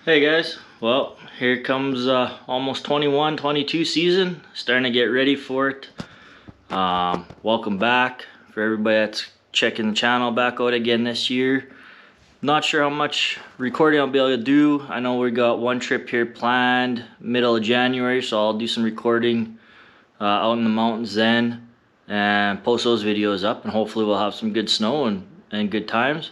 Hey guys, well, here comes almost 21, 22 season. Starting to get ready for it. Welcome back for everybody that's checking the channel back out again this year. Not sure how much recording I'll be able to do. I know we got one trip here planned middle of January, so I'll do some recording out in the mountains then and post those videos up, and hopefully we'll have some good snow and good times.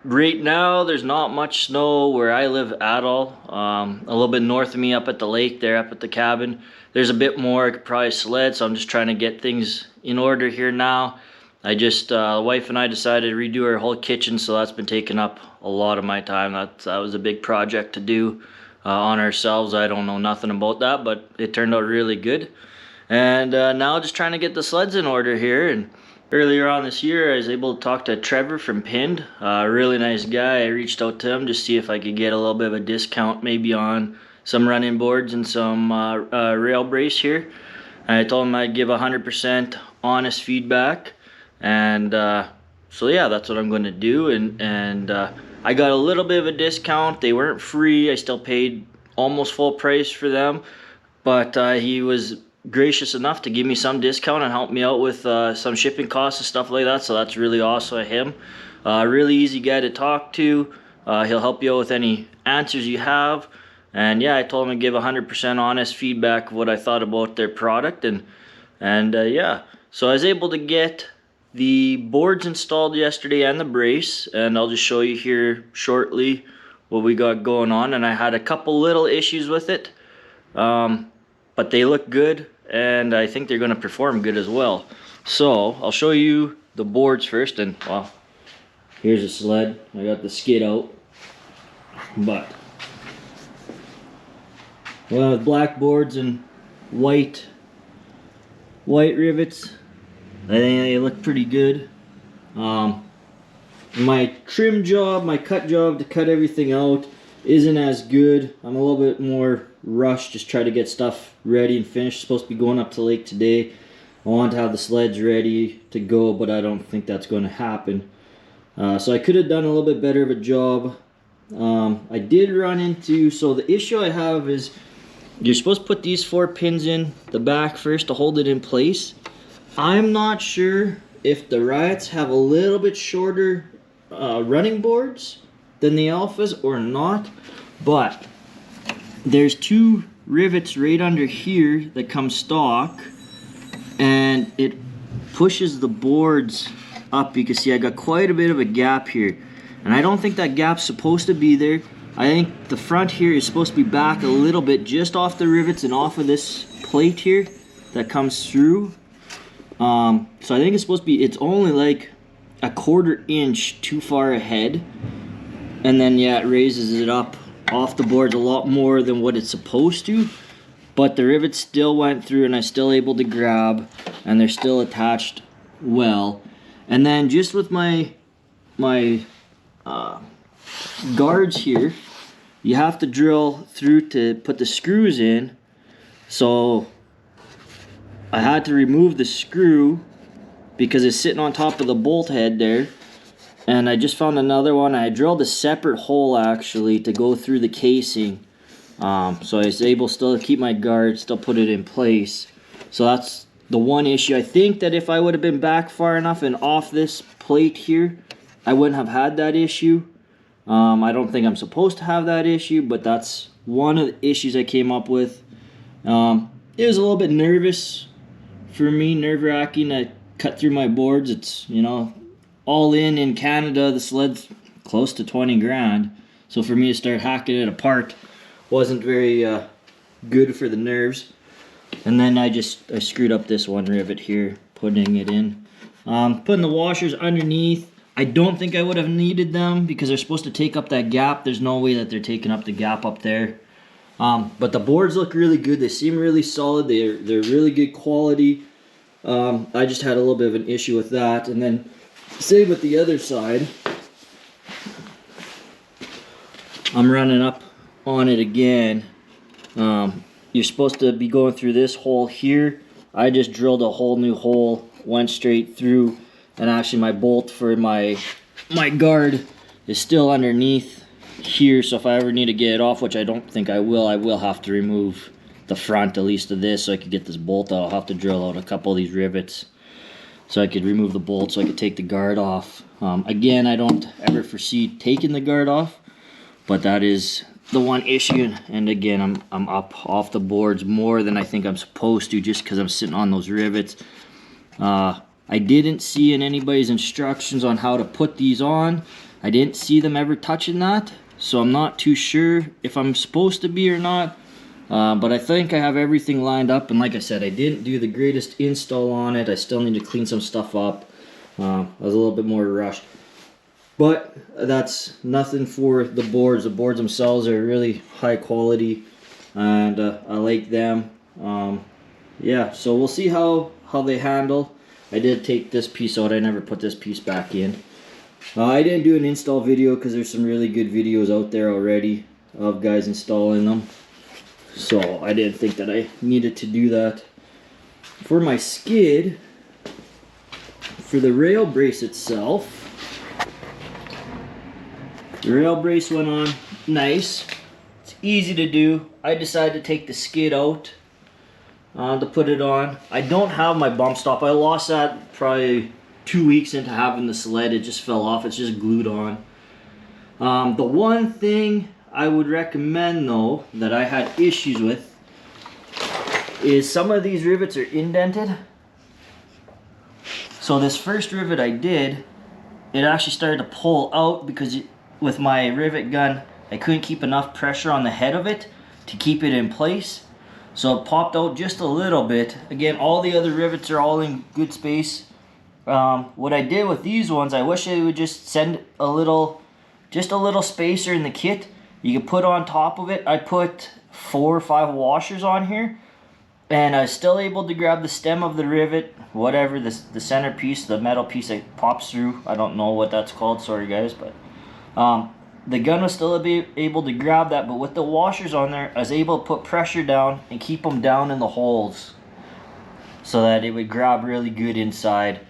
Right now there's not much snow where I live at all. A little bit north of me up at the lake there, up at the cabin, there's a bit more. I could probably sled, so I'm just trying to get things in order here now. I just, the wife and I decided to redo our whole kitchen, so that's been taking up a lot of my time. That was a big project to do on ourselves. I don't know nothing about that, but it turned out really good. And now just trying to get the sleds in order here. And earlier on this year, I was able to talk to Trevor from Pinned, a really nice guy. I reached out to him to see if I could get a little bit of a discount maybe on some running boards and some rail brace here. I told him I'd give 100% honest feedback, and so yeah, that's what I'm going to do. And I got a little bit of a discount. They weren't free. I still paid almost full price for them, but he was gracious enough to give me some discount and help me out with some shipping costs and stuff like that, so that's really awesome of him. Really easy guy to talk to. He'll help you out with any answers you have. And yeah, I told him to give 100% honest feedback of what I thought about their product. And yeah, so I was able to get the boards installed yesterday and the brace, and I'll just show you here shortly what we got going on. And I had a couple little issues with it, but they look good, and I think they're going to perform good as well. So I'll show you the boards first. And well, here's a sled. I got the skid out, but well, with black boards and white rivets, I think they look pretty good. My trim job, my cut job to cut everything out isn't as good. I'm a little bit more rushed, just try to get stuff ready and finished. Supposed to be going up to lake today. I want to have the sleds ready to go, but I don't think that's going to happen. So I could have done a little bit better of a job. I did run into, so the issue I have is you're supposed to put these 4 pins in the back first to hold it in place. I'm not sure if the Riots have a little bit shorter running boards than the Alphas or not, but there's 2 rivets right under here that come stock, and it pushes the boards up. You can see I got quite a bit of a gap here, and I don't think that gap's supposed to be there. I think the front here is supposed to be back a little bit, just off the rivets and off of this plate here that comes through. So I think it's supposed to be, it's only like a 1/4 inch too far ahead, and then yeah, it raises it up off the boards a lot more than what it's supposed to. But the rivets still went through, and I'm still able to grab, and they're still attached well. And then just with my guards here, you have to drill through to put the screws in. So I had to remove the screw because it's sitting on top of the bolt head there. And I just found another one. I drilled a separate hole actually to go through the casing. So I was able still to keep my guard, still put it in place. So that's the one issue. I think that if I would have been back far enough and off this plate here, I wouldn't have had that issue. I don't think I'm supposed to have that issue, but that's one of the issues I came up with. It was a little bit nervous for me, nerve-wracking to cut through my boards. It's, you know, all in Canada, the sled's close to 20 grand. So for me to start hacking it apart wasn't very good for the nerves. And then I screwed up this one rivet here, putting it in. Putting the washers underneath. I don't think I would have needed them because they're supposed to take up that gap. There's no way that they're taking up the gap up there. But the boards look really good. They seem really solid. They're really good quality. I just had a little bit of an issue with that. And then same with the other side. I'm running up on it again. You're supposed to be going through this hole here. I just drilled a whole new hole, went straight through, and actually my bolt for my guard is still underneath here, so if I ever need to get it off, which I don't think I will have to remove the front at least of this so I could get this bolt out. I'll have to drill out a couple of these rivets so I could remove the bolt so I could take the guard off. Again, I don't ever foresee taking the guard off, but that is the one issue. And again, I'm up off the boards more than I think I'm supposed to, just because I'm sitting on those rivets. I didn't see in anybody's instructions on how to put these on. I didn't see them ever touching that, so I'm not too sure if I'm supposed to be or not. But I think I have everything lined up, and like I said, I didn't do the greatest install on it. I still need to clean some stuff up. I was a little bit more rushed, but that's nothing for the boards. The boards themselves are really high quality, and I like them. Yeah, so we'll see how they handle. I did take this piece out. I never put this piece back in. I didn't do an install video because there's some really good videos out there already of guys installing them. So I didn't think that I needed to do that. For my skid, for the rail brace itself, the rail brace went on nice. It's easy to do. I decided to take the skid out to put it on. I don't have my bump stop. I lost that probably 2 weeks into having the sled. It just fell off. It's just glued on. The one thing I would recommend though that I had issues with is some of these rivets are indented. So this first rivet I did, it actually started to pull out because with my rivet gun I couldn't keep enough pressure on the head of it to keep it in place. So it popped out just a little bit. Again, all the other rivets are all in good space. What I did with these ones, I wish they would just send just a little spacer in the kit. You could put on top of it. I put 4 or 5 washers on here, and I was still able to grab the stem of the rivet, whatever, the center piece, the metal piece that pops through. I don't know what that's called, sorry guys, but the gun was still able to grab that, but with the washers on there, I was able to put pressure down and keep them down in the holes so that it would grab really good inside.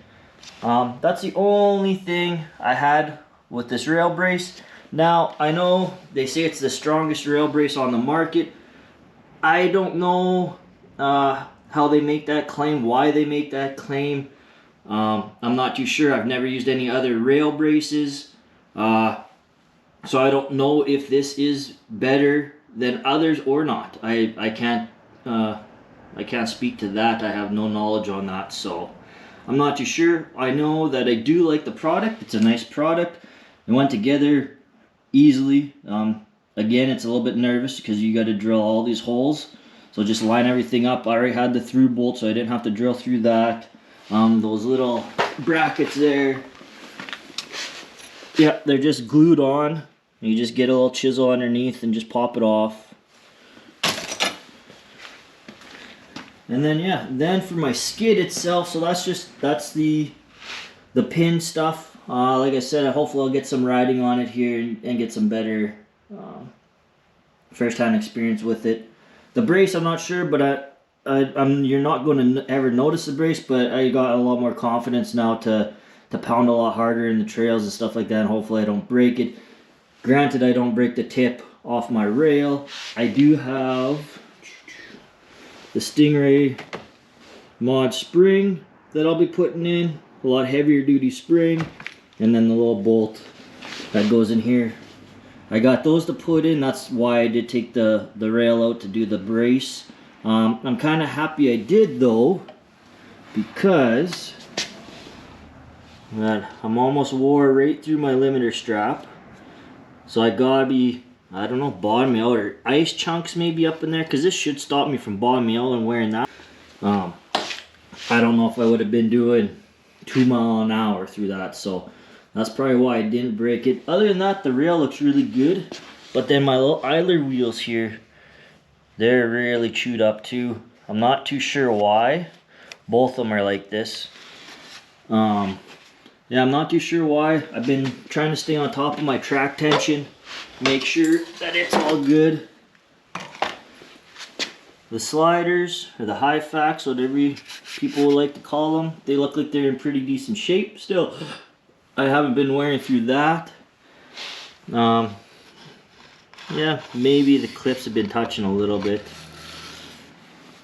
That's the only thing I had with this rail brace. Now, I know they say it's the strongest rail brace on the market. I don't know how they make that claim, why they make that claim. I'm not too sure. I've never used any other rail braces. So I don't know if this is better than others or not. I can't speak to that. I have no knowledge on that, so I'm not too sure. I know that I do like the product. It's a nice product. It went together easily. Again, it's a little bit nervous because you got to drill all these holes. So just line everything up. I already had the through bolt, so I didn't have to drill through that. Those little brackets there, yeah, they're just glued on. You just get a little chisel underneath and just pop it off. And then yeah, then for my skid itself, so that's the pin stuff. Like I said, hopefully I'll get some riding on it here and get some better first-hand experience with it. The brace, I'm not sure, but you're not going to ever notice the brace, but I got a lot more confidence now to pound a lot harder in the trails and stuff like that, and hopefully I don't break it. Granted, I don't break the tip off my rail. I do have the Stingray mod spring that I'll be putting in, a lot heavier duty spring, and then the little bolt that goes in here. I got those to put in. That's why I did take the rail out to do the brace. I'm kind of happy I did though, because I'm almost wore right through my limiter strap. So I gotta be, I don't know, bottoming out, or ice chunks maybe up in there, because this should stop me from bottoming out and wearing that. I don't know if I would have been doing 2 miles an hour through that, so that's probably why I didn't break it. Other than that, the rail looks really good. But then my little idler wheels here, they're really chewed up too. I'm not too sure why. Both of them are like this. Yeah, I'm not too sure why. I've been trying to stay on top of my track tension, make sure that it's all good. The sliders, or the high facts, whatever people would like to call them, they look like they're in pretty decent shape still. I haven't been wearing through that. yeah, maybe the clips have been touching a little bit.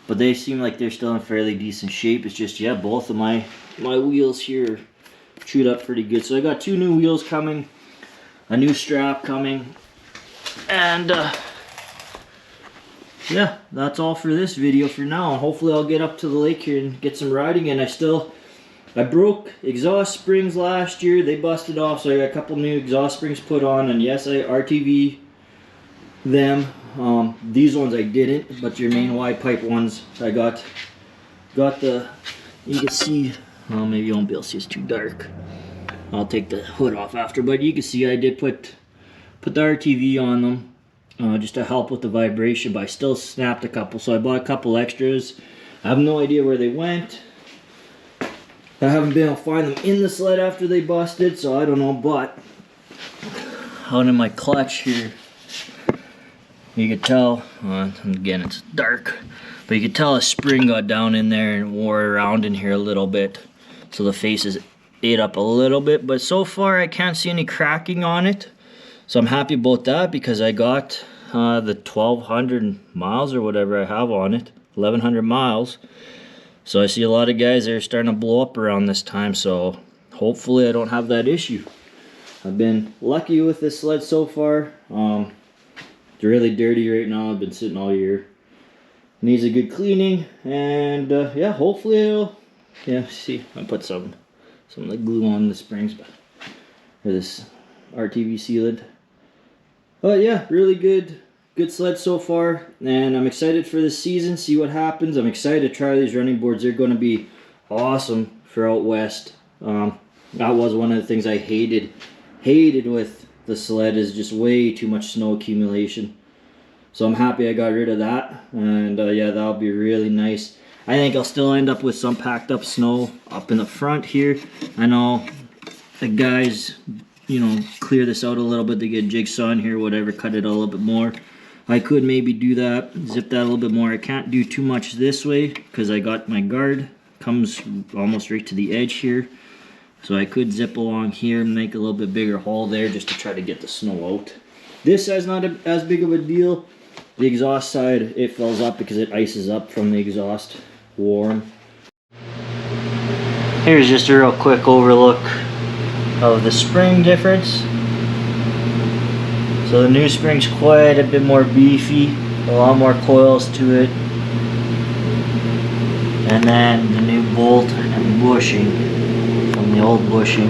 But they seem like they're still in fairly decent shape. It's just, yeah, both of my wheels here are chewed up pretty good. So I got 2 new wheels coming, a new strap coming, and yeah, that's all for this video for now. Hopefully I'll get up to the lake here and get some riding in. I broke exhaust springs last year. They busted off, so I got a couple new exhaust springs put on, and yes, I RTV them. These ones I didn't, but your main wide pipe ones I got the, you can see, well, maybe you won't be able to see, it's too dark. I'll take the hood off after, but you can see I did put the RTV on them just to help with the vibration, but I still snapped a couple, so I bought a couple extras. I have no idea where they went. I haven't been able to find them in the sled after they busted, so I don't know, but out in my clutch here, you could tell, again it's dark, but you could tell a spring got down in there and wore around in here a little bit. So the face is ate up a little bit, but so far I can't see any cracking on it. So I'm happy about that because I got the 1,200 miles or whatever I have on it, 1,100 miles. So I see a lot of guys that are starting to blow up around this time, so hopefully I don't have that issue. I've been lucky with this sled so far. It's really dirty right now. I've been sitting all year. Needs a good cleaning, and yeah, hopefully it'll, yeah, see, I put some like glue on the springs, or this RTV sealant. But yeah, really good sled so far, and I'm excited for this season, see what happens. I'm excited to try these running boards. They're going to be awesome for out west. That was one of the things I hated with the sled, is just way too much snow accumulation. So I'm happy I got rid of that, and yeah, that'll be really nice. I think I'll still end up with some packed up snow up in the front here. I know the guys, you know, clear this out a little bit. They get jigsaw in here, whatever, cut it a little bit more. I could maybe do that, zip that a little bit more. I can't do too much this way because I got my guard comes almost right to the edge here. So I could zip along here and make a little bit bigger hole there just to try to get the snow out. This is not as big of a deal. The exhaust side, it fills up because it ices up from the exhaust warm. Here's just a real quick overlook of the spring difference. So the new spring's quite a bit more beefy, a lot more coils to it. And then the new bolt and bushing from the old bushing.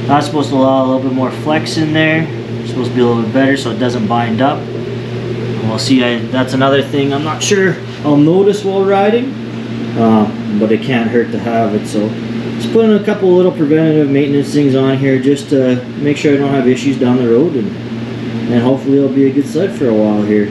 That's supposed to allow a little bit more flex in there. It's supposed to be a little bit better so it doesn't bind up. And we'll see, that's another thing I'm not sure I'll notice while riding, but it can't hurt to have it. So just putting a couple little preventative maintenance things on here just to make sure I don't have issues down the road, and hopefully it'll be a good sled for a while here.